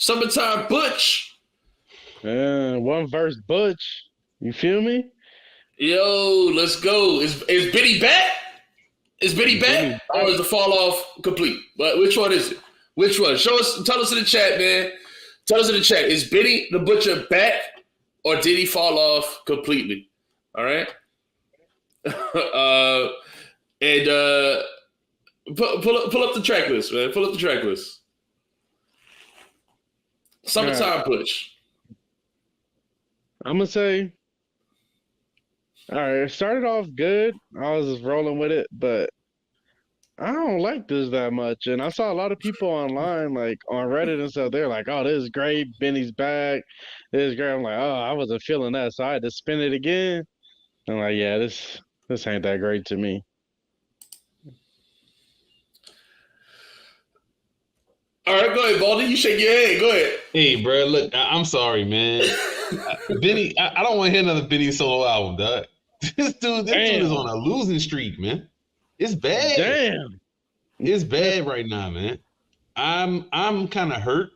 Summertime Butch. One verse Butch. You feel me? Yo, let's go. Is Benny back? Is Benny back? Or is the fall off complete? But which one is it? Which one? Show us, tell us in the chat, man. Tell us in the chat. Is Benny the Butcher back or did he fall off completely? All right. And pull up the track list, man. Pull up the track list. Summertime Butch. I'm gonna say, all right, it started off good. I was just rolling with it, but I don't like this that much. And I saw a lot of people online, like on Reddit and stuff. They're like, "Oh, this is great. Benny's back. This is great." I'm like, "Oh, I wasn't feeling that, so I had to spin it again." I'm like, "Yeah, this ain't that great to me." All right, go ahead, Baldy. You shake your head. Go ahead. Hey, bro, look, I'm sorry, man. Benny, I don't want to hear another Benny solo album, dog. This dude is on a losing streak, man. It's bad. Damn. It's bad right now, man. I'm kind of hurt.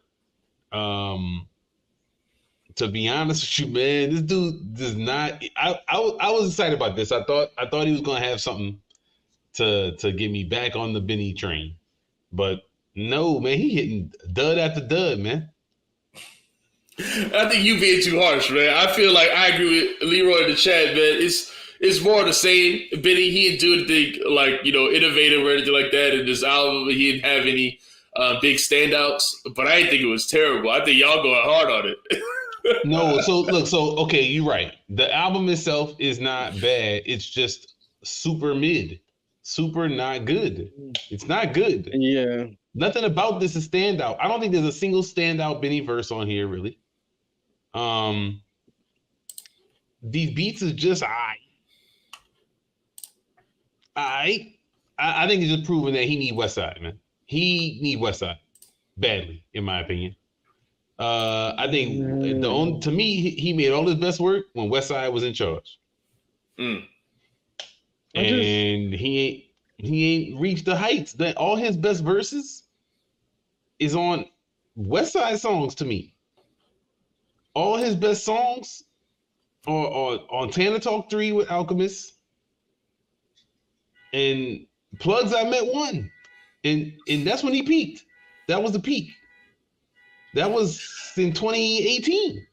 To be honest with you, man, this dude does not. I was excited about this. I thought he was gonna have something to get me back on the Benny train, but no, man, he hitting dud after dud, man. I think you being too harsh, man. I feel like I agree with Leroy in the chat, man. It's more of the same. Benny, he didn't do anything like, innovative or anything like that in this album. He didn't have any big standouts, but I didn't think it was terrible. I think y'all going hard on it. No, okay, you're right. The album itself is not bad. It's just super mid, super not good. It's not good. Yeah. Nothing about this is standout. I don't think there's a single standout Benny verse on here, really. These beats is just I think he's just proving that he need Westside, man. He need Westside badly, in my opinion. I think to me, he made all his best work when Westside was in charge. And he ain't reached the heights that all his best verses is on Westside songs to me. All his best songs are on Tana Talk 3 with Alchemist and Plugs I Met One. And that's when he peaked. That was the peak. That was in 2018.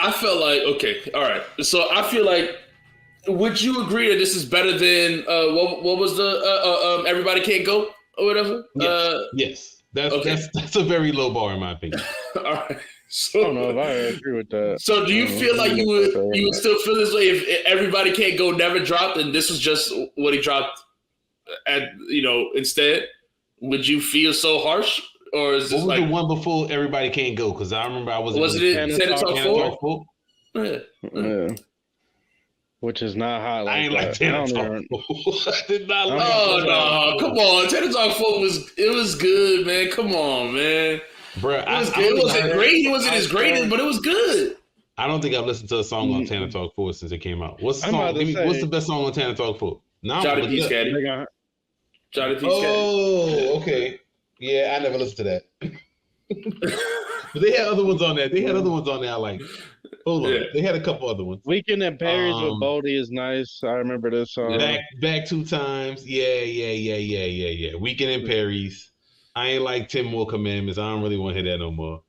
I felt like, okay, all right. So I feel like, would you agree that this is better than what was the Everybody Can't Go or whatever? Yes. That's a very low bar in my opinion. All right. So, I don't know if I agree with that. So do you feel like you would still feel this way if Everybody Can't Go never dropped and this was just what he dropped instead? Would you feel so harsh? Or is this what was the one before Everybody Can't Go? Because I remember I wasn't. Was it Tana Talk 4? Yeah. Which is not hot like I ain't that. like Tana Talk 4. I did not like no, come on. Tana Talk 4 was good, man. Come on, man. Bruh, it wasn't great. He wasn't as great, but it was good. I don't think I've listened to a song on Tana Talk 4 since it came out. What's the song? What's the best song on Tana Talk 4? Johnny P's Caddy. Johnny P's Caddy. Oh, okay. Yeah, I never listened to that. But they had other ones on there. I like. Hold on. Yeah. They had a couple other ones. Weekend in Paris with Boldy is nice. I remember this song. Back 2 times. Yeah. Weekend in Paris. I ain't like 10 More Commandments. I don't really want to hear that no more.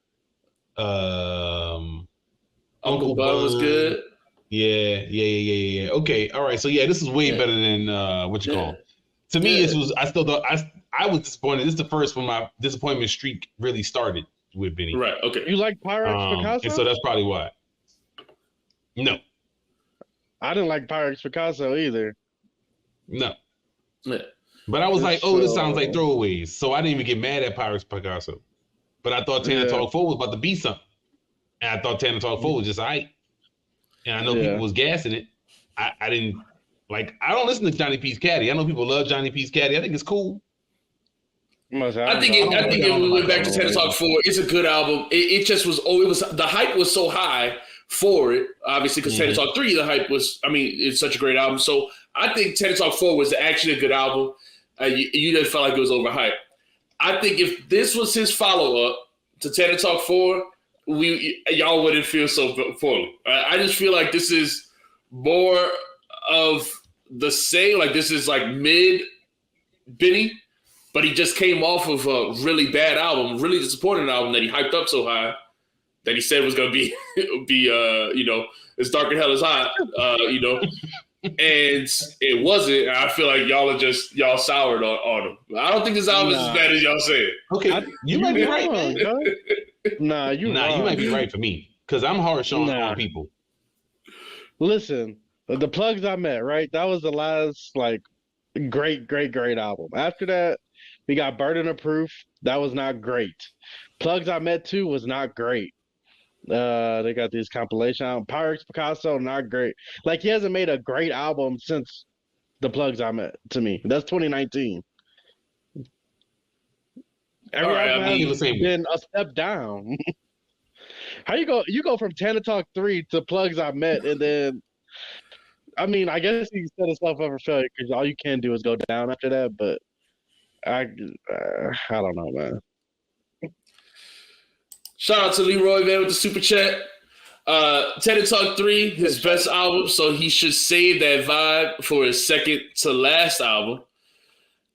Uncle Bun was good. Yeah. Okay. All right. So this is way better than what you call. To me, this was. I still thought I was disappointed. This is the first when my disappointment streak really started with Benny. Right. Okay. You like Pyrex Picasso? And so that's probably why. No. I didn't like Pyrex Picasso either. No. Yeah. But I was like, this sounds like throwaways. So I didn't even get mad at Pyrex Picasso. But I thought Tana Talk 4 was about to be something. And I thought Tana Talk 4 was just And I know people was gassing it. I didn't I don't listen to Johnny P's Caddy. I know people love Johnny P's Caddy. I think it's cool. I think if we went back to Tana Talk 4, it's a good album. It just was the hype was so high for it, obviously, because Tana Talk 3, the hype was, it's such a great album. So I think Tana Talk 4 was actually a good album. You just felt like it was overhyped. I think if this was his follow-up to Tana Talk 4, y'all wouldn't feel so poorly. I just feel like this is more of the same. Like this is like mid Benny, but he just came off of a really bad album, really disappointing album that he hyped up so high that he said was going to be as dark and hell as hot, and it wasn't. I feel like y'all soured on him. I don't think this album is as bad as y'all say it. Okay, you might be right. You might be right for me because I'm harsh on people. Listen, the Plugs I Met, right? That was the last like great album. After that, we got Burden of Proof. That was not great. Plugs I Met 2 was not great. They got these compilation albums. Pyrex Picasso, not great. Like he hasn't made a great album since the Plugs I Met. To me, that's 2019. Every album has been a step down. How you go? You go from Tana Talk 3 to Plugs I Met, and then, I mean, I guess you set yourself up for failure because all you can do is go down after that. But I don't know, man. Shout out to Leroy, man, with the super chat. Tana Talk 3, his best album, so he should save that vibe for his second to last album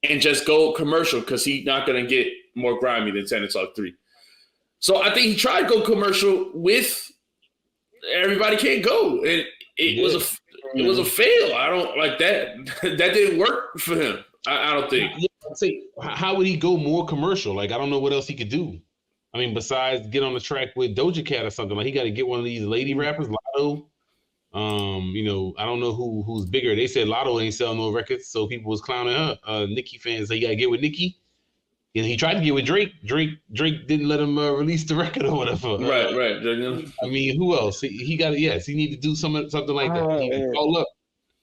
and just go commercial because he's not going to get more grimy than Tana Talk 3. So I think he tried to go commercial with Everybody Can't Go, and it was a fail. I don't like that. That didn't work for him. I don't think. I'd say, how would he go more commercial? Like, I don't know what else he could do. I mean, besides get on the track with Doja Cat or something, like he got to get one of these lady rappers, Lotto. I don't know who's bigger. They said Lotto ain't selling no records, so people was clowning her. Nicki fans say you got to get with Nicki. And he tried to get with Drake. Drake didn't let him release the record or whatever. Right. I mean, who else? He got to, he need to do something like that. He can call up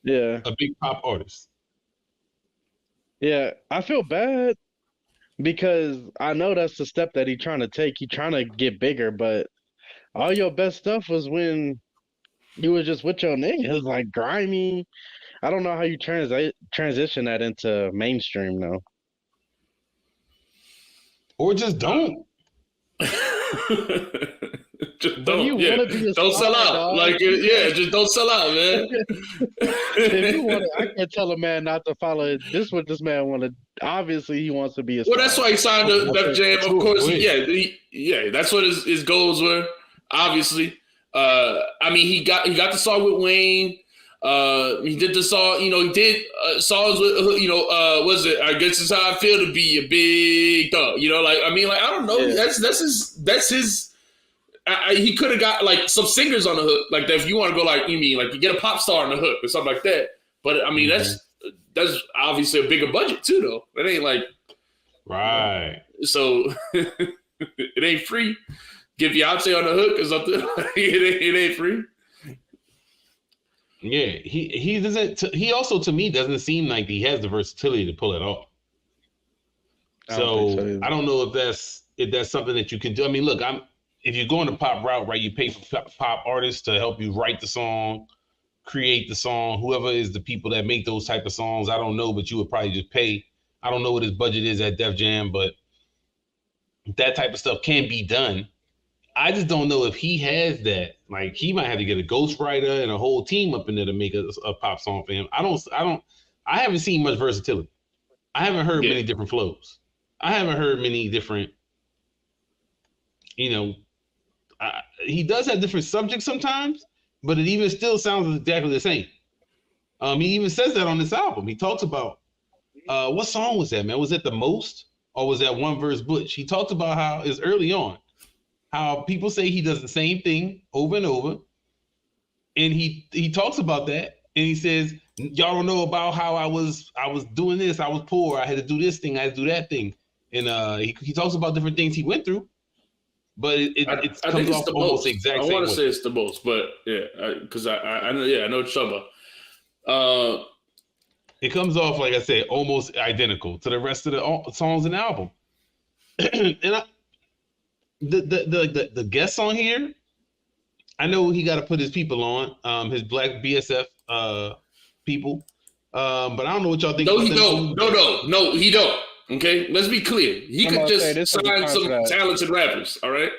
a big pop artist. Yeah, I feel bad because I know that's the step that he's trying to take. He's trying to get bigger, but all your best stuff was when you were just with your nigga. It was like grimy. I don't know how you transition that into mainstream though. Or just don't. Just don't. Don't sell out. Dog. Like, just don't sell out, man. If you want, I can't tell a man not to follow. This what this man wanted. Obviously, he wants to be a star. Well, that's why he signed to Def Jam. Of course, that's what his goals were. Obviously, I mean, he got the song with Wayne. He did the song. He did songs with. Was it? I guess it's how I feel to be a big dog. I don't know. Yeah. That's his. He could have got like some singers on the hook, like that. If you want to go, like you get a pop star on the hook or something like that. But I mean, that's obviously a bigger budget too, though. It ain't like right. So it ain't free. Get Beyonce on the hook or something. It ain't free. Yeah, he doesn't. He also, to me, doesn't seem like he has the versatility to pull it off. So I don't know if that's something that you can do. I mean, look, if you're going the pop route, right, you pay for pop artists to help you write the song, create the song, whoever is the people that make those type of songs. I don't know, but you would probably just pay. I don't know what his budget is at Def Jam, but that type of stuff can be done. I just don't know if he has that. Like, he might have to get a ghostwriter and a whole team up in there to make a pop song for him. I haven't seen much versatility. I haven't heard many different flows. I haven't heard many different, he does have different subjects sometimes, but it even still sounds exactly the same. He even says that on this album. He talks about, what song was that, man? Was it The Most? Or was that One Verse Butch? He talks about how it's early on, how people say he does the same thing over and over. And he talks about that. And he says, y'all don't know about how I was doing this. I was poor. I had to do this thing. I had to do that thing. And he talks about different things he went through. But it comes off almost the exact same way. I want to say it's The Most, but because I know what you're talking about. It comes off, like I said, almost identical to the rest of the songs in the album. And the guests on here, I know he got to put his people on, his black BSF people. But I don't know what y'all think. No, he don't. No, he don't. Okay, let's be clear. He I'm could about to say, just this is a sign some contract. talented rappers. All right,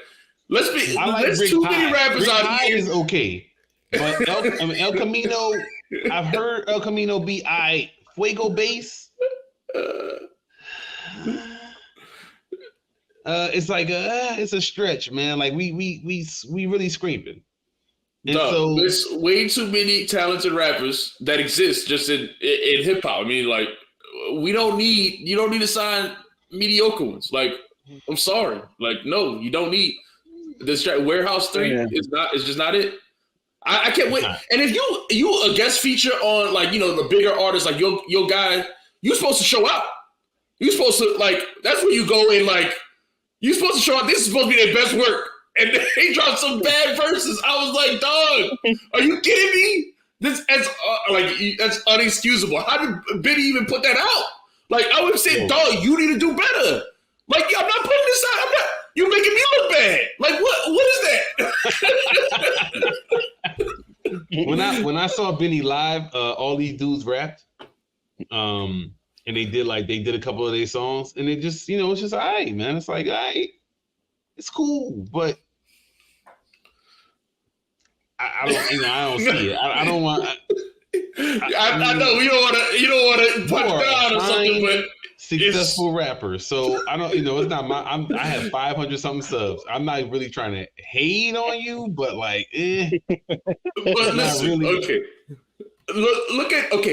let's be. I like There's Rick too Hyde. many rappers Rick out Hyde here. is okay, but El Camino. I've heard El Camino be Fuego Bass. It's like it's a stretch, man. Like we really scraping. And so there's way too many talented rappers that exist just in hip hop. I mean, like you don't need to sign mediocre ones. Like, I'm sorry, like no, you don't need this. Warehouse 3 is just not it. I can't wait. And if you a guest feature on like the bigger artists like your guy, you supposed to show out. You supposed to like that's where you go in like you supposed to show out. This is supposed to be their best work. And they dropped some bad verses. I was like, dog, are you kidding me? That's unexcusable. How did Benny even put that out? Like, I would have said, dog, you need to do better. Like, I'm not putting this out. You're making me look bad. Like, what is that? when I saw Benny live, all these dudes rapped. And they did a couple of their songs, and it just, it's just all right, man. It's like, all right. It's cool, but I don't see it. I don't want. I know you don't want to punch down or something, but successful rapper. So I don't. It's not my. I have 500 something subs. I'm not really trying to hate on you, but like, But listen, really. Okay.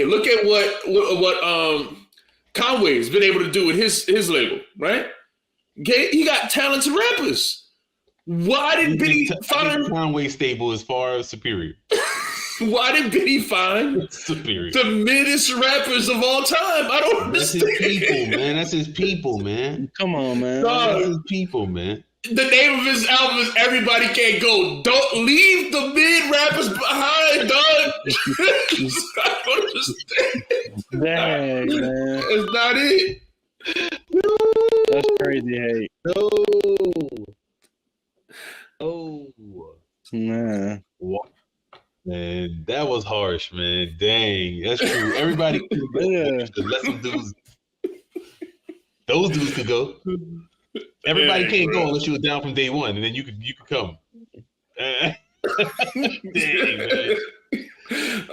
Look at what Conway's been able to do with his label, right? He got talented rappers. Why did Benny find Conway stable as far as superior? Why did Benny find superior the middest rappers of all time? I don't understand. That's his people, man. That's his people, man. Come on, man. That's his people, man. The name of his album is Everybody Can't Go. Don't leave the mid rappers behind, dog. I don't understand. Dang, man. It's not it. That's crazy hate. No. Oh. Man. Man, that was harsh, man. Dang. That's true. Everybody let some dudes. Those dudes could go. Everybody can't go unless you were down from day one, and then you could come. Dang, man.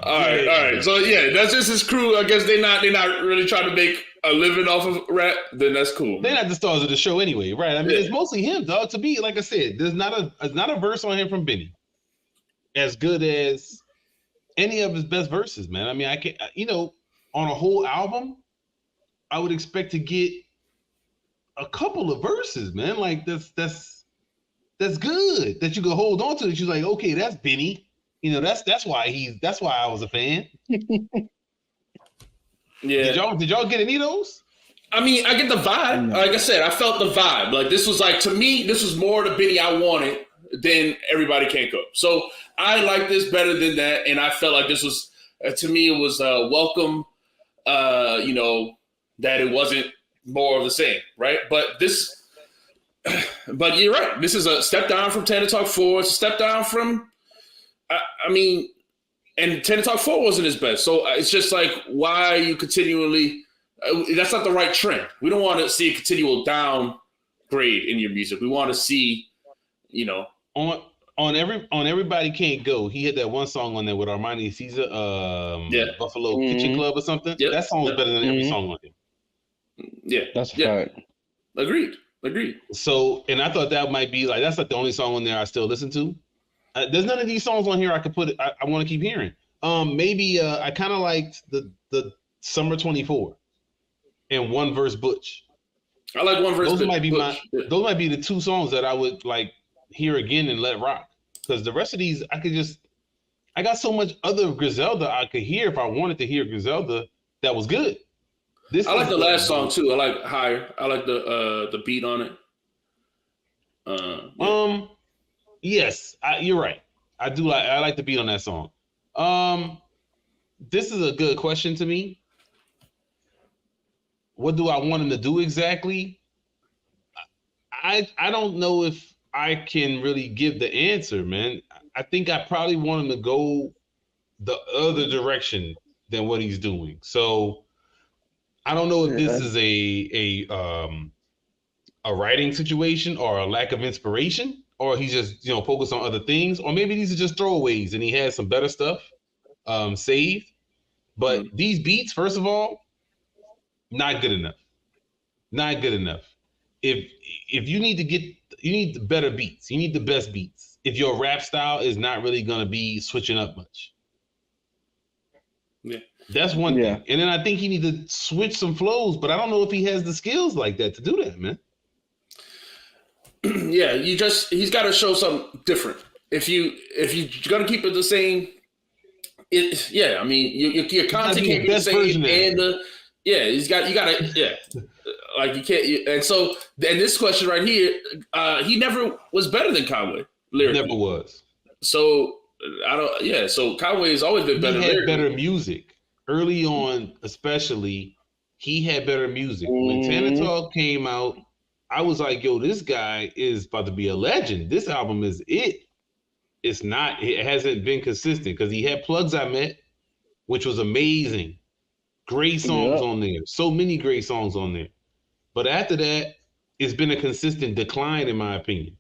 All right. So yeah, that's just his crew. I guess they're not really trying to make a living off of rap. Then that's cool. They're not the stars of the show anyway, right? I mean, it's mostly him, dog. To be like I said, there's not a verse on him from Benny as good as any of his best verses, man. I mean, I can't. On a whole album, I would expect to get a couple of verses, man. Like that's good that you can hold on to. That you're like, okay, that's Benny. That's why I was a fan. Yeah. Did y'all get any of those? I mean, I get the vibe. Like I said, I felt the vibe. Like this was like, to me, this was more the Benny I wanted than Everybody Can't Go. So I like this better than that, and I felt like this was, to me, it was welcome. That it wasn't more of the same, right? But you're right. This is a step down from Tana Talk 4. It's a step down from, and Tana Talk 4 wasn't his best. So it's just like, why are you continually, that's not the right trend. We don't want to see a continual downgrade in your music. We want to see, On Everybody Can't Go, he had that one song on there with Armani Caesar, Buffalo Kitchen Club or something. Yep. That song was better than every song on him. Yeah, that's a fact. Agreed. So, and I thought that might be like, that's like the only song on there I still listen to. There's none of these songs on here I could put. I want to keep hearing. Maybe I kind of liked the Summer 24 and One Verse Butch. I like One Verse. Those might be those might be the two songs that I would like hear again and let rock. Because the rest of these, I got so much other Griselda I could hear if I wanted to hear Griselda that was good. I like the last song too. I like Higher. I like the beat on it. Yes, you're right. I like the beat on that song. This is a good question to me. What do I want him to do exactly? I don't know if I can really give the answer, man. I think I probably want him to go the other direction than what he's doing. So I don't know if this is a writing situation or a lack of inspiration, or he's just focused on other things, or maybe these are just throwaways and he has some better stuff saved. But these beats, first of all, not good enough. Not good enough. If you need the better beats. You need the best beats. If your rap style is not really gonna be switching up much. Yeah. That's one thing. And then I think he needs to switch some flows, but I don't know if he has the skills like that to do that, man. Yeah, he's got to show something different. If you're gonna keep it the same, I mean, your content can't be the same, and you gotta like you can't. And so, and this question right here, he never was better than Conway lyrically. Never was. So I don't. Yeah, so Conway has always been better. He had better music early on, especially. He had better music when Tana Talk came out. I was like, yo, this guy is about to be a legend. This album is it. It's not. It hasn't been consistent because he had Plugs I Met, which was amazing. Great songs on there. So many great songs on there. But after that, it's been a consistent decline, in my opinion.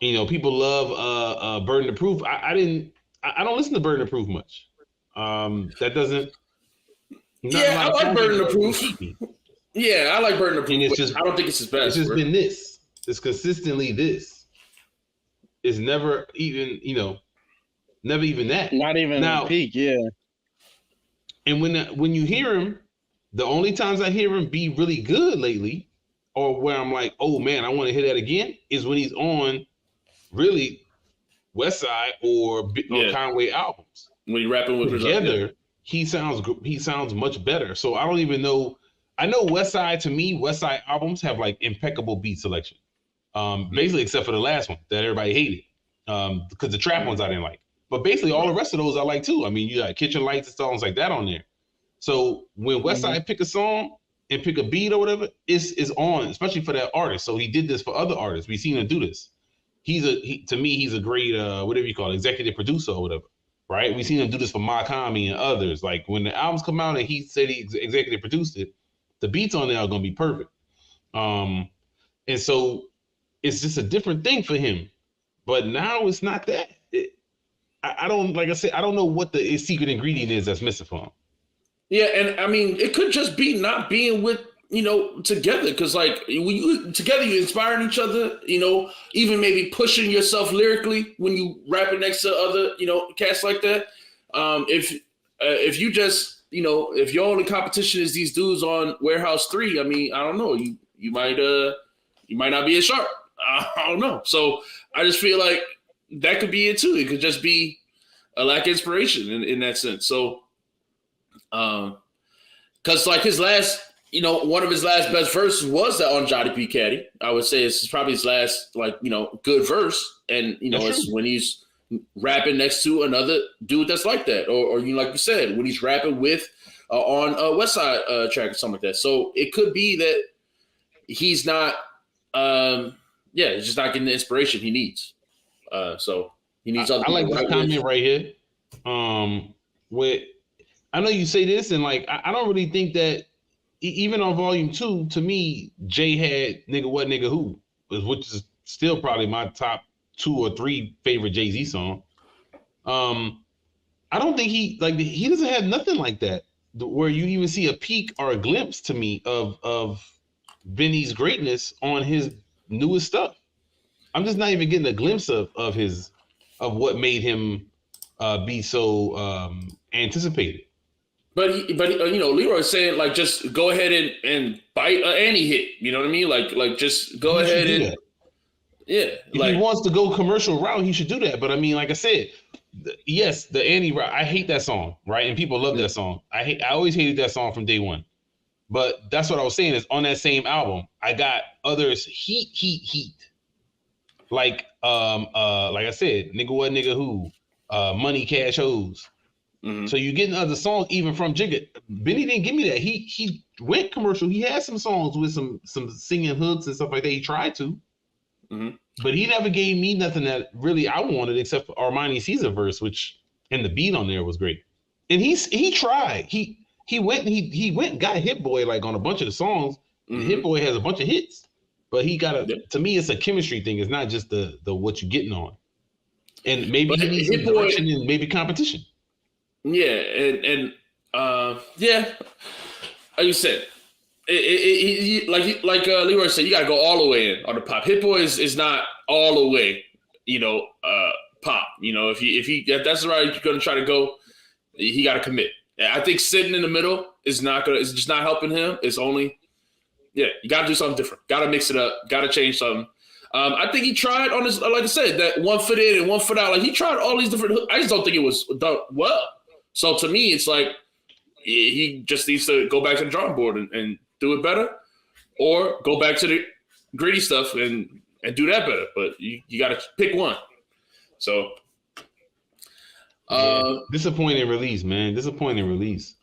People love Burden of Proof. I don't listen to Burden of Proof much. That doesn't. I like Burden of Proof. Yeah, I like Burden of Proof. I don't think it's his best. It's just been this. It's consistently this. It's never even that. Not even now, peak, yeah. And when you hear him, the only times I hear him be really good lately, or where I'm like, oh man, I want to hear that again, is when he's on really Westside or Conway albums. When he's rapping with together, he sounds much better. So I don't even know. I know Westside albums have like impeccable beat selection. Basically, except for the last one that everybody hated, because the trap ones I didn't like. But basically, all the rest of those I like too. I mean, you got Kitchen Lights and songs like that on there. So when Westside pick a song and pick a beat or whatever, it's on, especially for that artist. So he did this for other artists. We've seen him do this. To me, he's a great whatever you call it, executive producer or whatever, right? We've seen him do this for Makami and others. Like when the albums come out and he said he executive produced it, the beats on there are gonna be perfect. And so it's just a different thing for him. But now it's not that. I don't, like I said, I don't know what the secret ingredient is that's missing for him. Yeah, and I mean, it could just be not being with, together. Because like when you together, you inspiring each other, even maybe pushing yourself lyrically when you rapping next to other, cats like that. If you just, if your only competition is these dudes on Warehouse 3, I mean, I don't know, you might not be as sharp. I don't know. So I just feel like that could be it too. It could just be a lack of inspiration in that sense. So, because like his last, one of his last best verses was that on Johnny P. Caddy. I would say it's probably his last good verse, and it's when he's rapping next to another dude that's like that, or like you said, when he's rapping with on a Westside track or something like that. So it could be that he's not, he's just not getting the inspiration he needs. So he needs other. I like this comment right here. With I know you say this, and like I don't really think that even on Volume 2, to me, Jay had "Nigga What Nigga Who," which is still probably my top 2 or 3 favorite Jay-Z song. I don't think he doesn't have nothing like that where you even see a peek or a glimpse to me of Benny's greatness on his newest stuff. I'm just not even getting a glimpse of what made him be so anticipated. But Leroy's saying like just go ahead and bite any hit. You know what I mean? Like just go ahead and if he wants to go commercial route, he should do that. But I mean, like I said, yes, the Annie route. I hate that song, right? And people love that song. I always hated that song from day one. But that's what I was saying is on that same album, I got others heat. Like I said, Nigga What Nigga Who, Money Cash Hoes. Mm-hmm. So you're getting other songs even from Jigga. Benny didn't give me that. He went commercial. He had some songs with some singing hooks and stuff like that. He tried to. Mm-hmm. But he never gave me nothing that really I wanted except for Armani Caesar verse, which and the beat on there was great. And he tried. he went and got Hit Boy like on a bunch of the songs. And Hit Boy has a bunch of hits, but he got to me, it's a chemistry thing. It's not just the what you're getting on. And maybe he needs some direction and maybe competition. Yeah, and yeah, like you said, like Leroy said, you got to go all the way in on the pop. Hit Boy is not all the way, pop. If that's the right you're going to try to go, he got to commit. I think sitting in the middle is just not helping him. It's only, you got to do something different. Got to mix it up. Got to change something. I think he tried on his, like I said, that 1 foot in and 1 foot out. Like he tried all these different. I just don't think it was done well. So to me, it's like he just needs to go back to the drawing board and do it better, or go back to the gritty stuff and do that better. But you got to pick one. So disappointing release, man. Disappointing release.